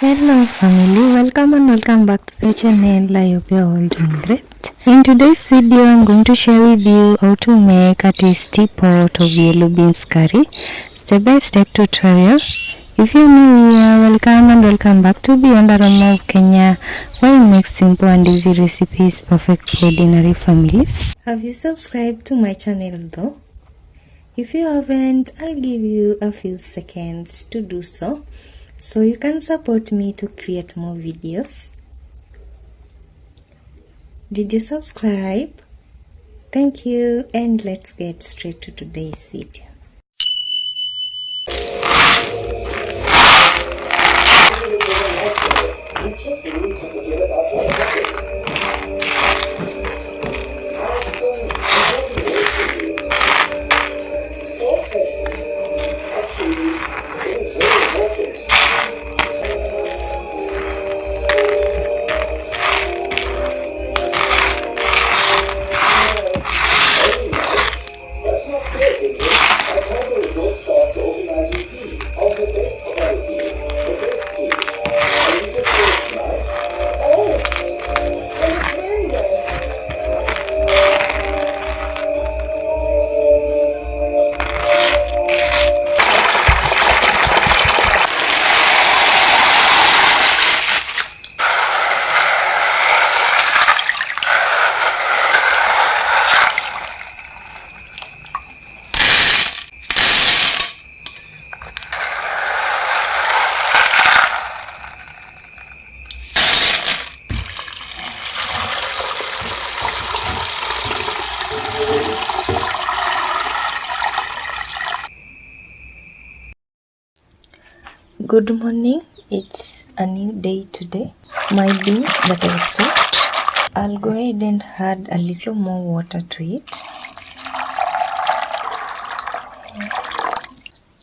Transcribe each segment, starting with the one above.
Hello family, welcome back to the channel. I hope you are all doing great. In today's video, I'm going to share with you how to make a tasty pot of yellow beans curry, step-by-step tutorial. If you're new here, welcome back to Beyond Aroma of Kenya, where we make simple and easy recipes perfect for ordinary families. Have you subscribed to my channel though? If you haven't, I'll give you a few seconds to do so you can support me to create more videos. Did you subscribe? Thank you, and let's get straight to today's video. Good morning, it's a new day today. My beans that I soaked, I'll go ahead and add a little more water to it.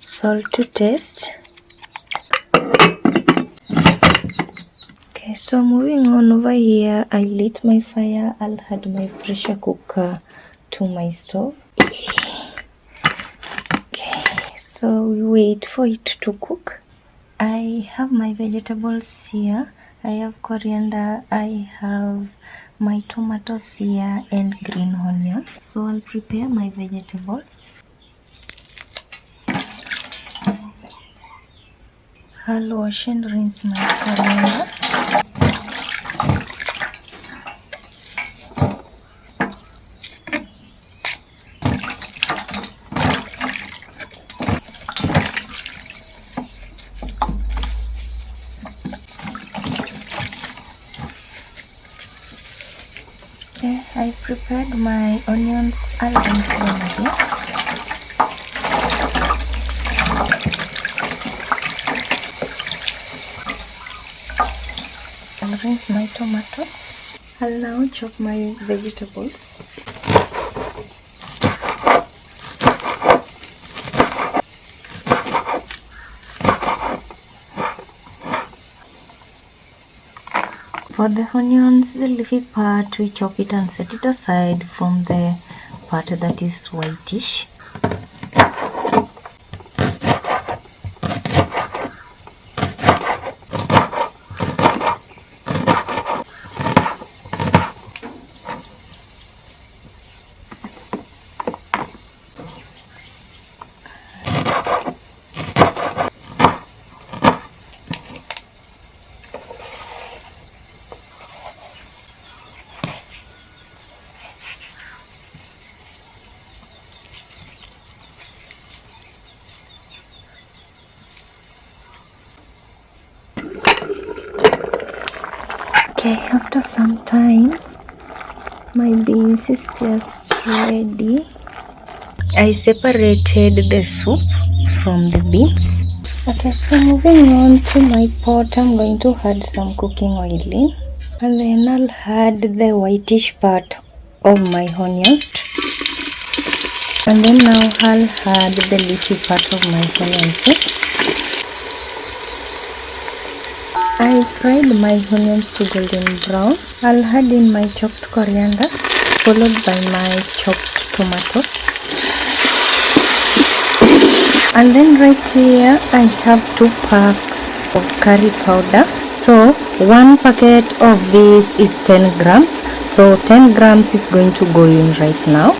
Salt to taste. Okay, so moving on over here, I lit my fire. I'll add my pressure cooker to my stove. Okay, so we wait for it to cook. I have my vegetables here. I have coriander, I have my tomatoes here and green onions. So I'll prepare my vegetables. I'll wash and rinse my coriander. Okay, I prepared my onions. I'll rinse them again. I'll rinse my tomatoes. I'll now chop my vegetables. For the onions, the leafy part, we chop it and set it aside from the part that is whitish. Okay, after some time, my beans is just ready. I separated the soup from the beans. Okay, so moving on to my pot, I'm going to add some cooking oil in. And then I'll add the whitish part of my onions. And then now I'll add the leafy part of my onions. I fried my onions to golden brown. I'll add in my chopped coriander, followed by my chopped tomatoes. And then right here I have 2 packs of curry powder. So 1 packet of this is 10 grams. So 10 grams is going to go in right now.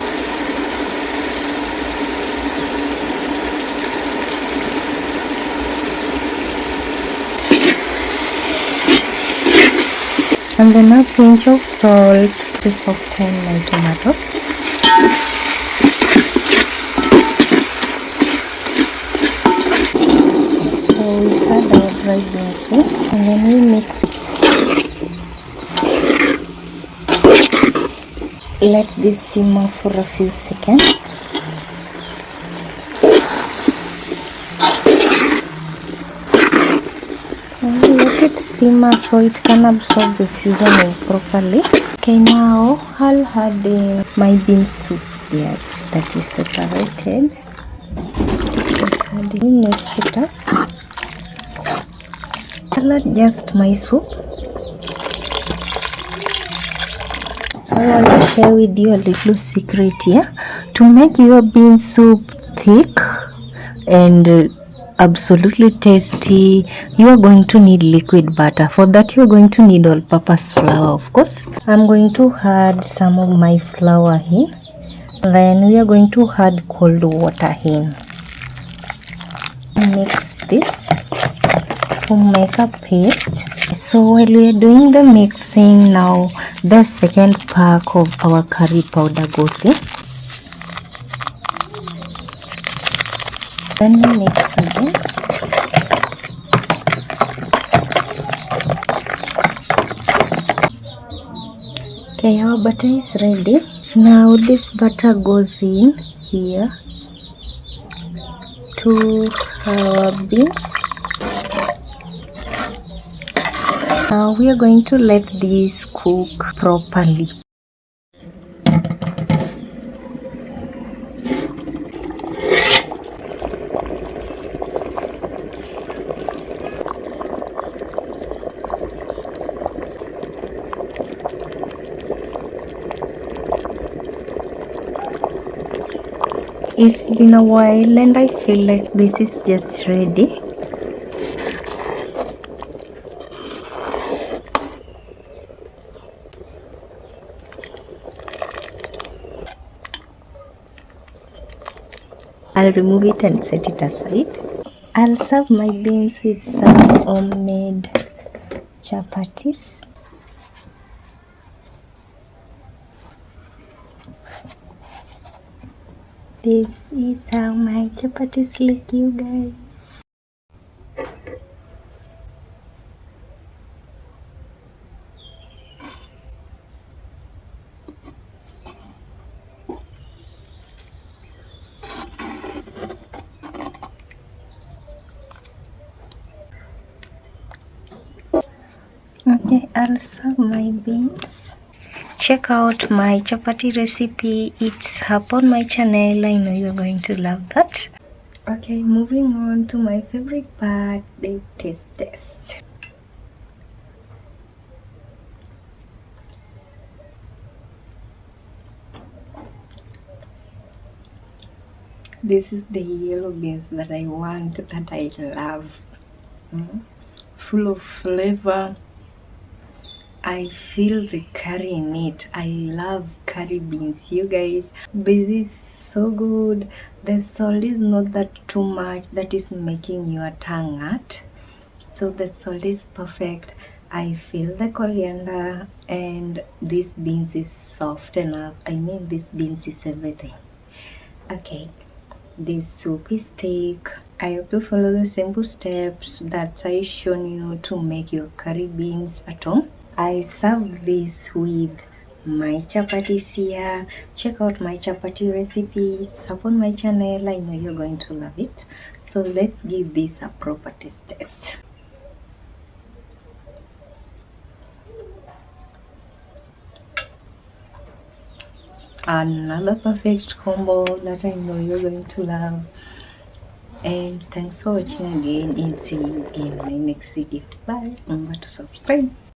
And then a pinch of salt to soften my tomatoes. So we add our dry beans and then we mix. Let this simmer for a few seconds. Let it simmer so it can absorb the seasoning properly. Okay, now I'll add in my bean soup. Yes, that is separated. Mix it up. I'll adjust my soup. So I want to share with you a little secret here. To make your bean soup thick and absolutely tasty, you are going to need liquid butter. For that, you are going to need all-purpose flour, of course. I'm going to add some of my flour in. Then we are going to add cold water in. Mix this to make a paste. So while we are doing the mixing, now the second pack of our curry powder goes in. Then we mix again. Okay, our butter is ready. Now this butter goes in here to our beans. Now we are going to let this cook properly. It's been a while and I feel like this is just ready. I'll remove it and set it aside. I'll serve my beans with some homemade chapatis. This is how my chapatis look, you guys. Okay, I'll serve my beans. Check out my chapati recipe. It's up on my channel. I know you're going to love that. Okay, moving on to my favorite part, the taste test. This is the yellow beans that I want, that I love. Full of flavor. I feel the curry in it. I love curry beans, you guys. This is so good. The salt is not that too much that is making your tongue hurt. So the salt is perfect. I feel the coriander, and this beans is soft enough. I mean, this beans is everything. Okay, this soup is thick. I hope you follow the simple steps that I shown you to make your curry beans at home. I serve this with my chapatis here. Check out my chapati recipe. It's up on my channel. I know you're going to love it. So let's give this a proper taste test. Another perfect combo that I know you're going to love. And thanks for watching again, and see you in my next video. Bye. Remember to subscribe.